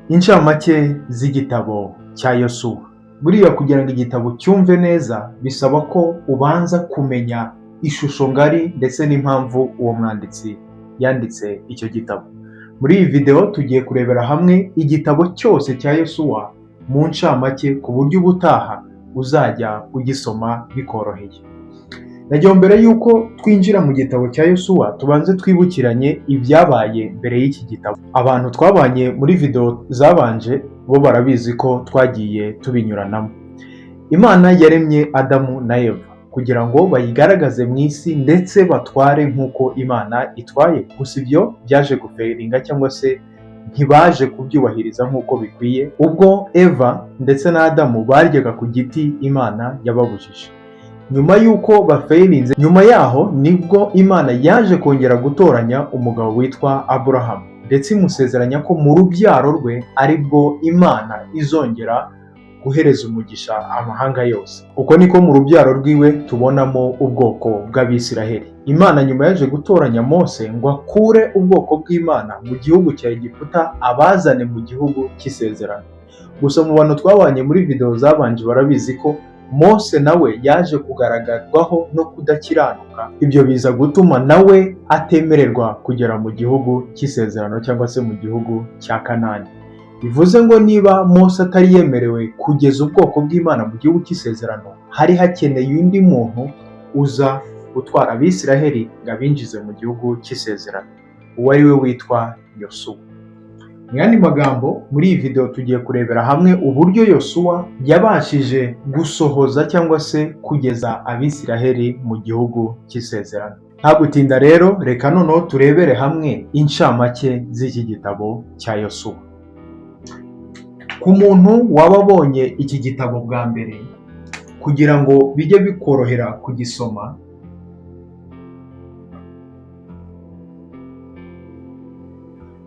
Incamake z'igitabo cya Yosuwa. Buriya kugira ngo igitabo cyumve neza bisaba ko ubanza kumenya ishusho ngari ndetse n'impamvu uwo mwanditsi yanditse icyo gitabo. Muri iyi video tugiye kurebera hamwe igitabo cyose cya Yosuwa mu ncamake ku buryo ubutaha uzajya ugisoma bikoroheye. Nagira mbere yuko twinjira mu gitabo cya Yosuwa tubanze twibukiranye ibyabaye mbere y'iki gitabo. Abantu twabanye muri video zabanje bo barabizi ko twagiye tubinyuranamo. Imana yaremye Adamu na Eva kugira ngo bayigaragaze mu isi ndetse batware nk'uko Imana itwaye. Gusa ibyo byaje guferinga cyangwa se ntibaje kubyubahiriza nk'uko bikwiye ubwo Eva ndetse na Adamu baryaga ku giti Imana yababujije. Nyuma y'uko bafeirinze, nyuma yaho nibwo Imana yaje kongera gutoranya umugabo witwa Aburahamu ndetse imusezeranya ko mu rubyaro rwe aribwo Imana izongera guhereza umugisha amahanga yose. Uko niko mu rubyaro rwiwe tubonamo ubwoko bw'Abisiraheli. Imana nyuma yaje gutoranya Mose ngo akure ubwoko bw'Imana mu gihugu cya Egiputa abazane mu gihugu cy'isezerano. Gusa mu bantu twabanye muri video zabanje barabizi ko Mose nawe yaje kugaragazwaho no kudakiranuka. Ibyo biza gutuma nawe atemererwa kugera mu gihugu cy'isezerano cyangwa se mu gihugu cya Kanani. Bivuze ngo niba Mose atari yemerewe kugeza ubwoko bw'Imana mu gihugu cy'isezerano, hari hakeneye undi muntu uza gutwara Abisiraheli ngo abinjize mu gihugu cy'isezerano. Uwo ari we witwa Yosuwa. Mu yandi magambo, muri iyi video tugiye kurebera hamwe uburyo Yosuwa yabashije gusohoza cyangwa se kugeza Abisiraheli mu gihugu cy'isezerano. Nta gutinda rero, reka noneho turebere hamwe incamake z'iki gitabo cya Yosuwa. Ku muntu waba abonye iki gitabo bwa mbere, kugira ngo bijye bikorohera kugisoma,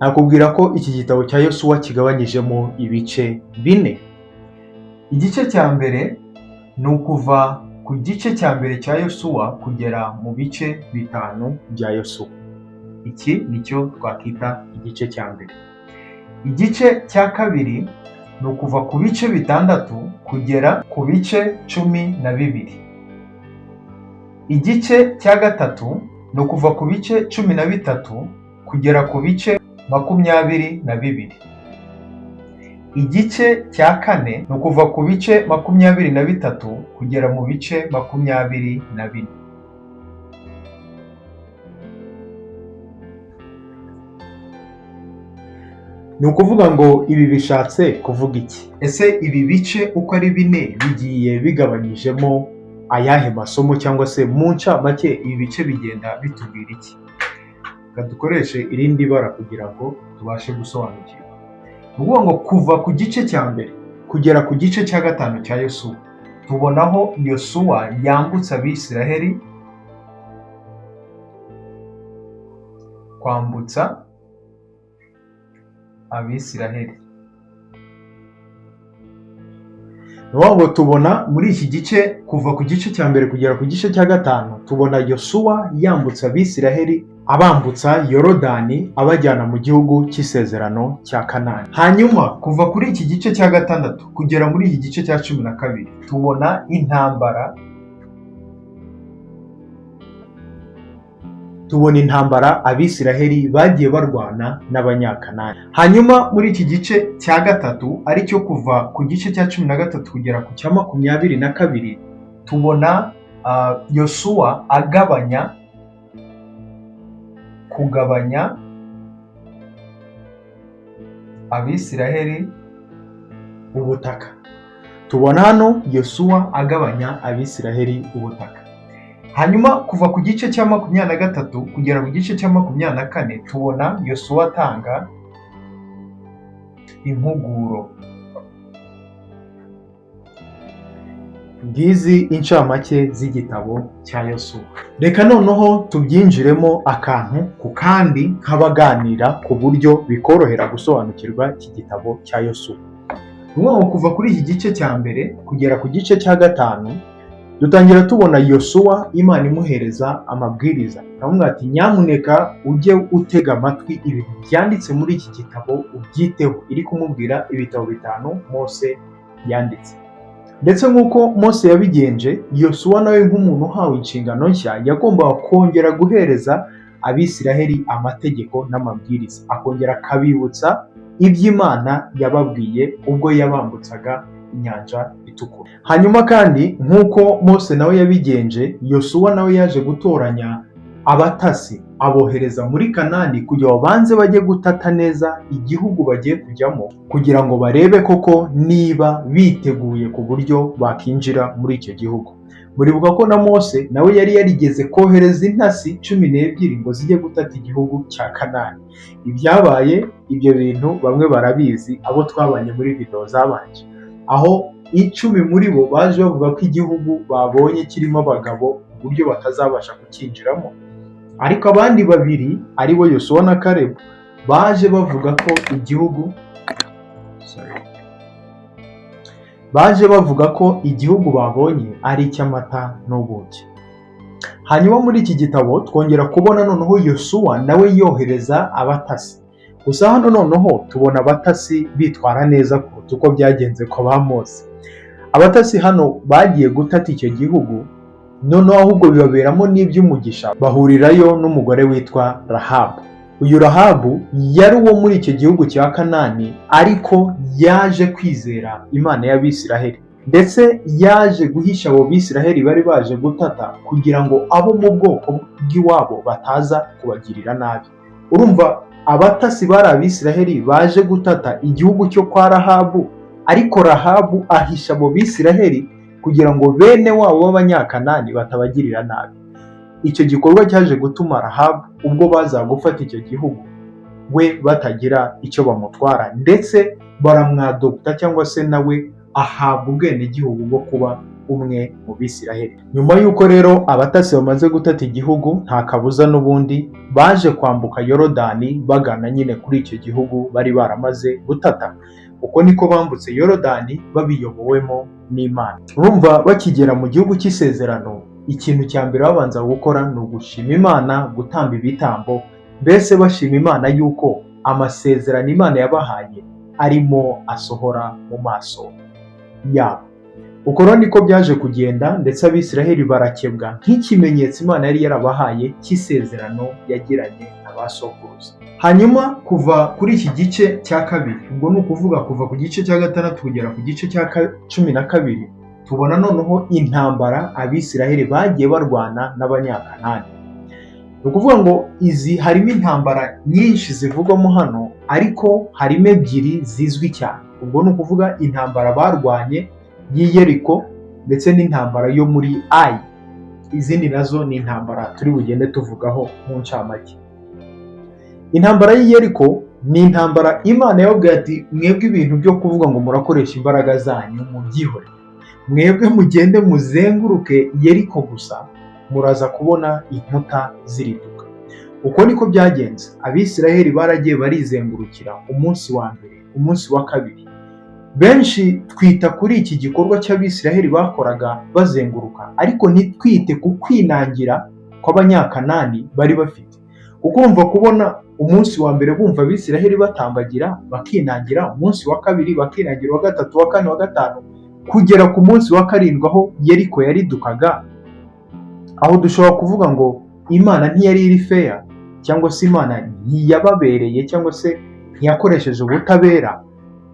nakubwira ko iki gitabo cya Yosuwa kigabanyijemo ibice bine. Igice cya mbere ni ukuva ku gice cya mbere cya Yosuwa kugera mu bice bitanu bya Yosuwa. Iki nicyo twakita igice cya mbere. Igice cya kabiri ni ukuva ku bice bitandatu kugera ku bice 12. Igice cya gatatu ni ukuva ku bice 13 kugera ku bice 22. Igice cya kane ni ukuva ku bice 23 kugera mu bice 24. Ni ukuvuga ngo ibi bishatse kuvuga iki? Ese ibi bice uko ari bine bigiye bigabanyijemo ayahe masomo cyangwa se mu ncamake ibi bice bigenda bitubwira iki? Reka dukoreshe irindi bara kugira ngo tubashe gusobanukirwa. Ni ukuvuga ngo kuva ku gice cya mbere kugera ku gice cya gatanu cya Yosuwa, tubonaho Yosuwa yambutsa Abisiraheli, kwambutsa Abisiraheli. Ni ukuvuga ngo tubona muri iki gice kuva ku gice cya mbere kugera ku gice cya gatanu, tubona Yosuwa yambutsa Abisiraheli, abambutsa Yorodani abajyana mu gihugu cy'isezerano cya Kanani. Hanyuma kuva kuri iki gice cya gatandatu kugera muri iki gice cya 12 tubona intambara. Tubona intambara Abisiraheli bagiye barwana n'Abanyakanani. Hanyuma muri iki gice cya gatatu aricyo kuva ku gice cya 13 kugera ku cya 22 tubona Yosuwa kugabanya Abisiraheli ubutaka. Tubona hano Yosuwa agabanya Abisiraheli ubutaka. Hanyuma kuva ku gice cya 23 kugera ku gice cya 24 tubona Yosuwa atanga impuguro. Ngizi incamake z'igitabo cya Yosuwa. Reka noneho tubyinjiremo akantu ku kandi nk'abaganira ku buryo bikorohera gusobanukirwa iki gitabo cya Yosuwa. Kuva kuri iki gice cya mbere kugera ku gice cya gatanu dutangira tubona Yosuwa Imana imuhereza amabwiriza, aramubwira ati nyamuneka ujye utega amatwi ibintu byanditse muri iki gitabo ubyiteho. Iri kumubwira ibitabo 5 Mose yanditse. Ndetse nk'uko Mose yabigenje, Yosuwa nawe nk'umuntu uhawe inshingano nshya yagombaga kongera guhereza Abisiraheli amategeko n'amabwiriza, akongera akabibutsa iby'Imana yababwiye ubwo yabambutsaga inyanja itukura. Hanyuma kandi nk'uko Mose nawe yabigenje, Yosuwa nawe yaje gutoranya abatasi abohereza muri Kanani kugira ngo banze bajye gutata neza igihugu bagiye kujyamo, kugira ngo barebe koko niba biteguye ku buryo bakinjira muri icyo gihugu. Muribuka ko na Mose nawe yari yarigeze kohereza intasi 12 ngo zijye gutata igihugu cya Kanani. Ibyabaye ibyo bintu bamwe barabizi, abo twabanye muri video zabanje, aho 10 muri bo baje bavuga ko igihugu babonye kirimo abagabo ku buryo batazabasha kukinjiramo, ariko abandi 2 aribo Yosuwa na Kalebu baje bavuga ko igihugu babonye ari icy'amata n'ubuki. Hanyuma muri iki gitabo twongera kubona noneho Yosuwa nawe yohereza abatasi. Gusa hano noneho tubona abatasi bitwara neza kuruta uko byagenze kwa ba Mose. Abatasi hano bagiye gutata icyo gihugu, noneho ahubwo bibaberamo n'iby'umugisha, bahurirayo n'umugore witwa Rahabu. Uyu Rahabu yari uwo muri icyo gihugu cya Kanani, ariko yaje kwizera Imana y'Abisiraheli, ndetse yaje guhisha abo Bisiraheli bari baje gutata kugira ngo abo mu bwoko bw'iwabo bataza kubagirira nabi. Urumva abatasi bari Abisiraheli baje gutata igihugu cyo kwa Rahabu, ariko Rahabu ahisha abo Bisiraheli kugira ngo bene wabo b'Abanyakanani batabagirira nabi. Icyo gikorwa cyaje gutuma Rahabu ubwo baza gufata icyo gihugu we batagira icyo bamutwara, ndetse baramwadopta cyangwa se nawe ahabwa ubwenegihugu bwo kuba umwe mu Bisiraheli. Nyuma y'uko rero abatasi bamaze gutata igihugu, nta kabuza n'ubundi baje kwambuka Yorodani bagana nyine kuri icyo gihugu bari baramaze gutata. Uko niko bambutse Yorodani babiyobowemo n'Imana. Urumva bakigera mu gihugu cy'isezerano, ikintu cya mbere babanza gukora ni ugushima Imana, gutamba ibitambo, mbese bashima Imana yuko amasezerano Imana yabahaye arimo asohora mu maso yabo. Uko rero niko byaje kugenda, ndetse Abisiraheli barakebwa nk'ikimenyetso Imana yari yarabahaye cy'isezerano yagiranye n'abasokuruza. Hanyuma kuva kuri iki gice cya kabiri, ubwo ni ukuvuga kuva ku gice cya 6 kugera ku gice cya 12, tubona noneho intambara Abisiraheli bagiye barwana n'Abanyakanani. Ni ukuvuga ngo izi harimo intambara nyinshi zivugwamo hano, ariko harimo 2 zizwi cyane. Ubwo ni ukuvuga intambara barwanye y'i Yeriko ndetse n'intambara yo muri Ayi. Izindi nazo ni intambara turi bugende tuvugaho mu ncamake. Intambara y'i Yeriko ni intambara Imana yababwiye ati mwebwe ibintu byo kuvuga ngo murakoresha imbaraga zanyu mu byihore, mwebwe mugende muzenguruke Yeriko gusa, muraza kubona inkuta ziriduka. Uko niko byagenze. Abisiraheli baragiye barizengurukira umunsi wa mbere, umunsi wa kabiri. Benshi twita kuri iki gikorwa cy'Abisiraheli bakoraga bazenguruka, ariko ntitwite ku kwinangira kw'Abanyakanani bari bafite. Kuko umva kubona umunsi wa mbere bumva Abisiraheli batambagira bakinangira, umunsi wa kabiri bakinangira, wa gatatu, wa kane, wa gatanu, kugera ku munsi wa 7 aho Yeriko yaridukaga, aho dushobora kuvuga ngo Imana ntiyari iri fair, cyangwa se Imana ntiyababereye, cyangwa se ntiyakoresheje ubutabera.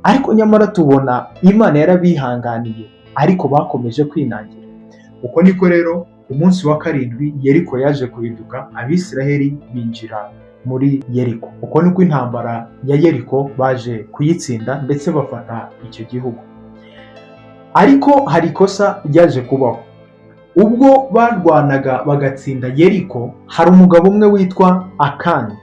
Ariko nyamara tubona Imana yarabihanganiye, ariko bakomeje kwinangira. Uko niko rero umunsi wa 7 Yeriko yaje kurinduka, Abisiraheli binjira muri Yeriko. Uko niko intambara ya Yeriko baje kuyitsinda, ndetse bafata icyo gihugu. Ariko hari ikosa ryaje kubaho. Ubwo barwanaga bagatsinda Yeriko, hari umugabo umwe witwa Akani.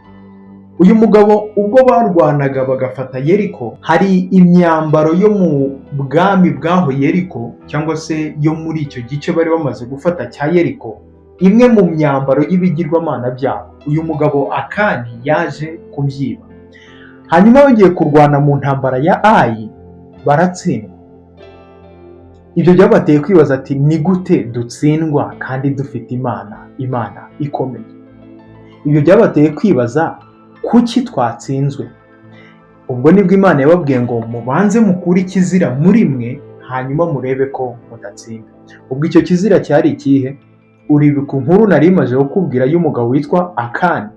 Uyu mugabo ubwo barwanaga bagafata Yeriko, hari imyambaro yo mu bwami bwaho Yeriko, cyangwa se yo muri icyo gice bari bamaze gufata cya Yeriko, imwe mu myambaro y'ibigirwamana byabo. Uyu mugabo Akani yaje kubyiba. Hanyuma bagiye kurwana mu ntambara ya Ayi, baratsindwa. Ibyo byabateye kwibaza ati ni gute dutsindwa kandi dufite Imana ikomeye. Ibyo byabateye kwibaza kuki twatsinzwe. Ubwo nibwo Imana yababwiye ngo mubanze mukure ikizira muri mwe hanyuma murebe ko mudatsinda. Ubwo icyo kizira cyari ikihe? Uribuka inkuru nari maze kukubwira y'umugabo witwa Akani.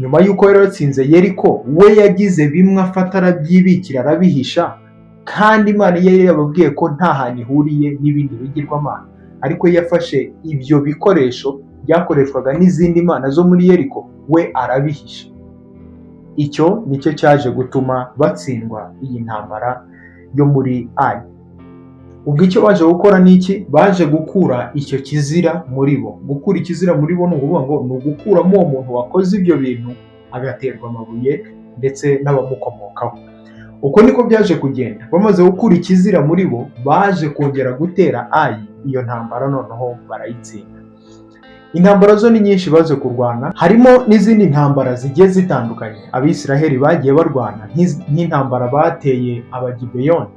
Nyuma y'uko yari yatsinze Yeriko, we yagize bimwe afata arabyibikira arabihisha, kandi Imana yari yababwiye ko nta hantu ihuriye n'ibindi bigirwamana, ariko yafashe ibyo bikoresho byakoreshwaga n'izindi mana zo muri Yeriko, we arabihisha. Icyo nicyo cyaje gutuma batsindwa iyi ntambara yo muri Ayi. Ubwo icyo baje gukora ni iki? Baje gukura icyo kizira muri bo. Gukura ikizira muri bo ni ukuvuga ngo ni ugukuramo uwo muntu wakoze ibyo bintu agaterwa amabuye ndetse n'abamukomokaho. Uko niko byaje kugenda. Bamaze gukura ikizira muri bo, baje kongera gutera Ayi. Iyo ntambara noneho barayitsinda. Intambara zo ni nyinshi baje kurwana, harimo n'izindi ntambara zigiye zitandukanye Abisiraheli bagiye barwana, nk'intambara bateye Abagibeyoni,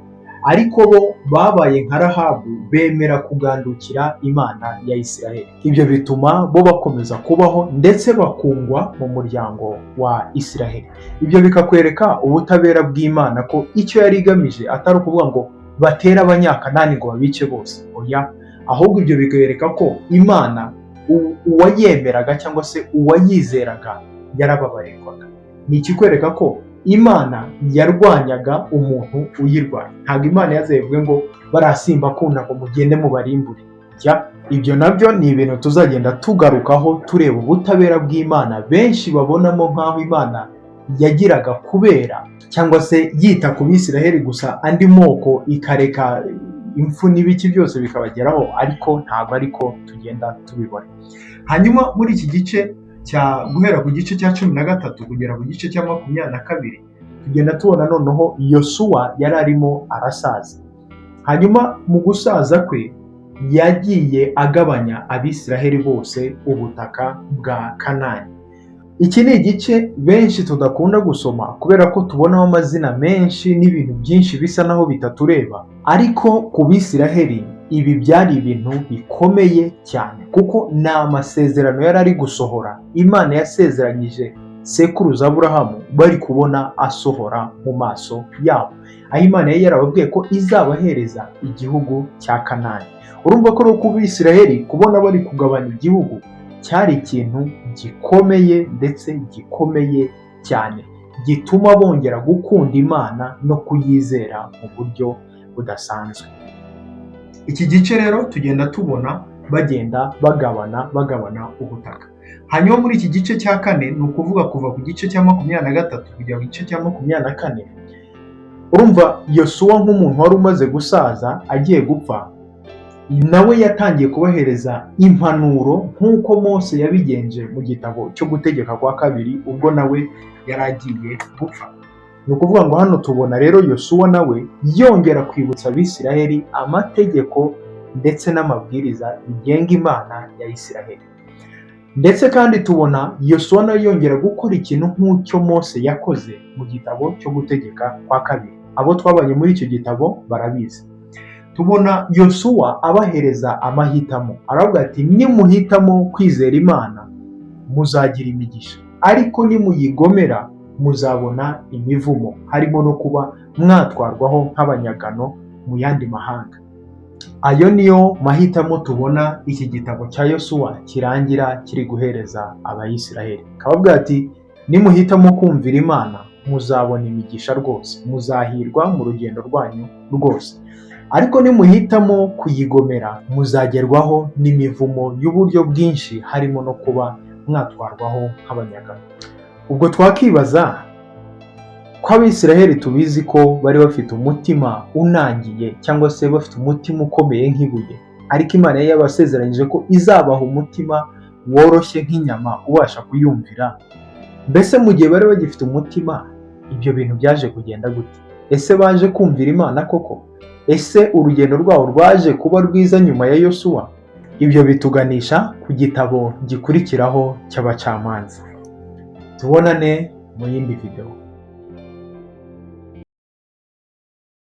ariko bo babaye nka Rahabu, bemera kugandukira Imana ya Isiraheli. Ibyo bituma bo bakomeza kubaho ndetse bakungwa mu muryango wa Isiraheli. Ibyo bikakwereka ubutabera bw'Imana ko icyo yari igamije atari ukuvuga ngo batera Abanyakanani ngo babice bose, oya, ahubwo ibyo bikwereka ko Imana uwayemeraga cyangwa se uwayizeraga yarababarirwaga. Ni ikikwereka ko Imana yarwanyaga umuntu uyirwanya. Ntabwo Imana yazavuye ngo barasimba akunda ngo mugende mubarimbure. Ibyo nabyo ni ibintu tuzagenda tugarukaho tureba ubutabera bw'Imana benshi babonamo nk'aho Imana yagiraga kubera cyangwa se yita ku Bisiraheli gusa, andi moko ikareka impfu n'ibiki byose bikabageraho, ariko ntabwo ariko tugenda tubibona. Hanyuma muri iki gice guhera ku gice cya 13 kugera ku gice cya 22 tugenda tubona noneho Yosuwa yari arimo arasaza. Hanyuma mu gusaza kwe yagiye agabanya Abisiraheli bose ubutaka bwa Kanani. Iki ni igice benshi tudakunda gusoma kubera ko tubonaho amazina menshi n'ibintu byinshi bisa naho bitatureba, ariko ku Bisiraheli ibi byari ibintu bikomeye cyane, kuko ni amasezerano yari ari gusohora. Imana yasezeranyije sekuruza Aburahamu bari kubona asohora mu maso yabo, aho Imana yari yarababwiye ko izabahereza igihugu cya Kanani. Urumva ko ku Bisiraheli kubona bari kugabanya igihugu cyari ikintu gikomeye ndetse gikomeye cyane, gituma bongera gukunda Imana no kuyizera mu buryo budasanzwe. Iki gice rero tugenda tubona bagenda bagabana ubutaka. Hanyuma muri iki gice cya 4 ni ukuvuga kuva ku gice cya 23 kugera ku gice cya 24, urumva Yosuwa nk'umuntu wari umaze gusaza agiye gupfa, nawe yatangiye kubahereza impanuro nk'uko Mose yabigenje mu gitabo cyo gutegeka kwa 2 ubwo nawe yaragiye gupfa. Ni ukuvuga ngo hano tubona rero Yosuwa nawe yongera kwibutsa Abisiraheli amategeko ndetse n'amabwiriza bigenga Imana ya Isiraheli. Ndetse kandi tubona Yosuwa nawe yongera gukora ikintu nk'icyo Mose yakoze mu gitabo cyo gutegeka kwa 2. Abo twabanye muri icyo gitabo barabizi. Tubona Yosuwa abahereza amahitamo, aravuga ati nimuhitamo kwizera Imana muzagira imigisha, ariko nimuyigomera muzabona imivumo, harimo no kuba mwatwarwaho nk'abanyagano mu yandi mahanga. Ayo niyo mahitamo tubona iki gitabo cya Yosuwa kirangira kiri guhereza Abayisiraheli. Kavuga ati nimuhitamo kumvira Imana muzabona imigisha rwose, muzahirwa mu rugendo rwanyu rwose, ariko nimuhitamo kuyigomera muzagerwaho n'imivumo y'uburyo bwinshi, harimo no kuba mwatwarwaho nk'abanyagano. Ubwo twakibaza ko Abisiraheli tubizi ko bari bafite umutima unangiye cyangwa se bafite umutima ukomeye nk'ibuye, ariko Imana yari yabasezeranyije ko izabaha umutima woroshye nk'inyama ubasha kuyumvira. Mbese mu gihe bari bagifite umutima, ibyo bintu byaje kugenda gute? Ese baje kumvira Imana koko? Ese urugendo rwabo rwaje kuba rwiza nyuma ya Yosuwa? Ibyo bituganisha ku gitabo gikurikiraho cy'Abacamanza. Tubonane mu yindi video.